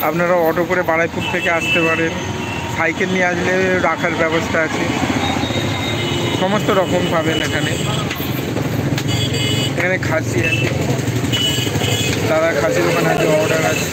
আপনারা অটো করে বারাইপুর থেকে আসতে পারেন, সাইকেল নিয়ে আসলে রাখার ব্যবস্থা আছে, সমস্ত রকম পাবেন এখানে। এখানে খাসি আছে, দাদা খাসির ওখানে আছে, অর্ডার আছে।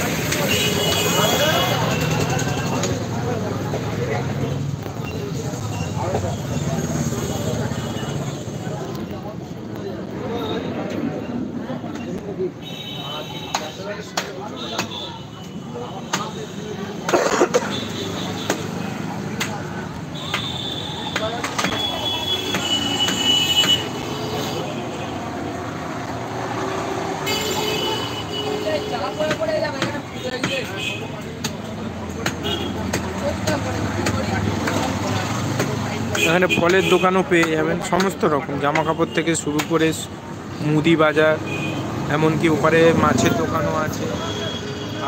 এখানে ফলের দোকানও পেয়ে যাবেন, সমস্ত রকম জামা কাপড় থেকে শুরু করে মুদি বাজার, এমনকি ওপারে মাছের দোকানও আছে,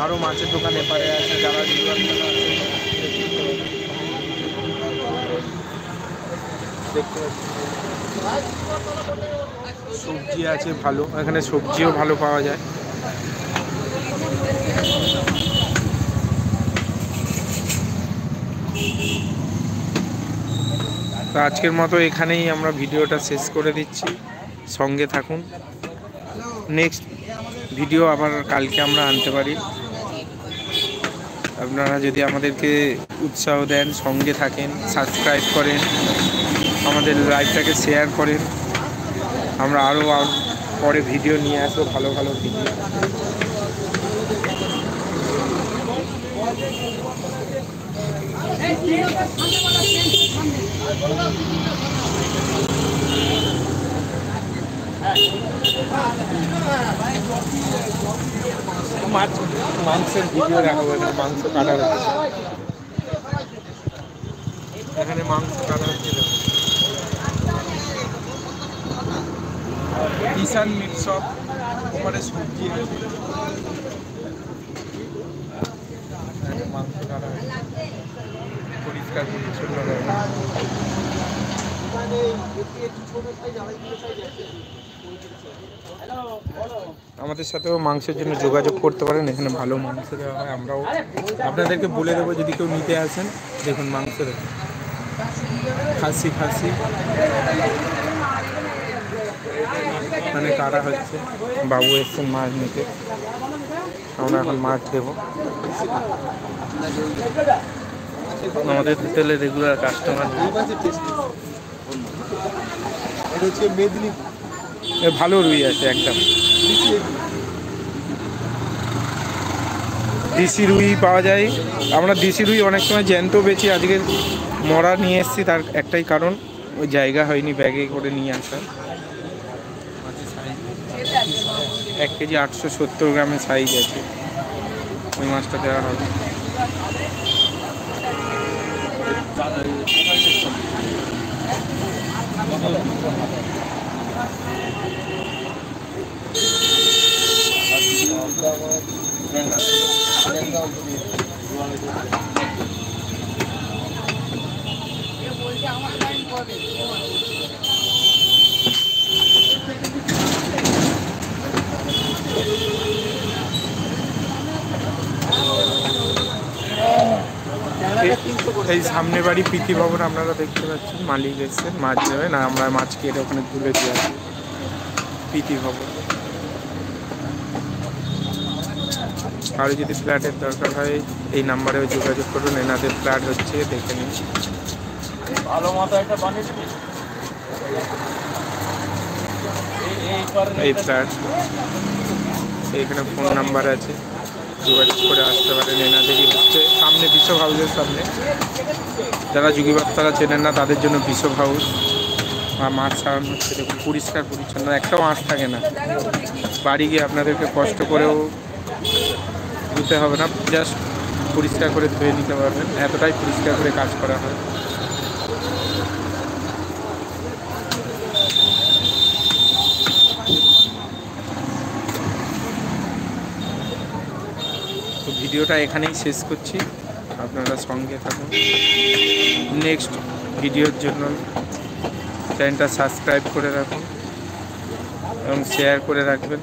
আরও মাছের দোকান এপারে আছে। যারা দেখতে সবজি আছে ভালো, এখানে সবজিও ভালো পাওয়া যায়। তো আজকের মতো এখানেই আমরা ভিডিওটা শেষ করে দিচ্ছি, সঙ্গে থাকুন। নেক্সট ভিডিও আবার কালকে আমরা আনতে পারি। আপনারা যদি আমাদেরকে উৎসাহ দেন, সঙ্গে থাকেন, সাবস্ক্রাইব করেন, আমাদের লাইভটাকে শেয়ার করেন, আমরা আরও পরে ভিডিও নিয়ে আসবো, ভালো ভালো ভিডিও। মাংসের ভিডিও দেখাবো, এখানে মাংস কাটা হচ্ছে, এখানে মাংস কাটা হচ্ছে। কিষান মিট শপ, ওপরে সবজি আছে, মাংস কাটা হচ্ছে, পরিষ্কার পরিচ্ছন্ন। আমাদের সাথেও মাংসের জন্য যোগাযোগ করতে পারেন, এখানে ভালো মাংস দেওয়া হয়। আমরাও আপনাদেরকে বলে দেবো যদি কেউ নিতে আসেন। দেখুন মাংস দেখুন, খাসি মানে কাটা হচ্ছে, বাবু এসছেন মাছ নিতে, আমরা এখন মাছ দেবো। আমাদের হোটেলে রেগুলার কাস্টমার। ভালো রুই আছে একদম, দেশি রুই পাওয়া যায়। আমরা দেশি রুই অনেক সময় জ্যান্ত বেচি, আজকে মরা নিয়ে এসেছি, তার একটাই কারণ ওই জায়গা হয়নি ব্যাগে করে নিয়ে আসা। 1 কেজি 870 গ্রামের সাইজ আছে, ওই মাছটা দেওয়া হবে। এই সামনে বাড়ি প্রীতি ভবন আপনারা দেখতে পাচ্ছেন, মালিক এসছেন মাছ দেবে না, আমরা মাছ কেটে ওখানে তুলে দিয়ে আসি। প্রীতি ভবন। আর যদি ফ্ল্যাটের দরকার হয় এই নাম্বারে যোগাযোগ করুন, এনাদের ফ্ল্যাট হচ্ছে, দেখে নিন। ভালো মতো একটা বানিয়ে দিবি এই ফ্ল্যাট, এখানে ফোন নাম্বার আছে, যোগাযোগ করে আসতে পারেন। এনাদেরই হচ্ছে সামনে বিশপ হাউসের সামনে, যারা যুগীবাগ তারা চেনেন না তাদের জন্য বিশপ হাউস। আর মাছ ছাড়ানো হচ্ছে, দেখুন পরিষ্কার পরিচ্ছন্ন, একটাও মাছ থাকে না। বাড়ি গিয়ে আপনাদেরকে কষ্ট করেও ধুতে হবে না, জাস্ট পরিষ্কার করে ধুয়ে নিতে পারবেন, এতটাই পরিষ্কার করে কাজ করা হয়। তো ভিডিওটা এখানেই শেষ করছি, আপনারা সঙ্গে থাকুন। নেক্সট ভিডিওর জন্য চ্যানেলটা সাবস্ক্রাইব করে রাখুন এবং শেয়ার করে রাখবেন।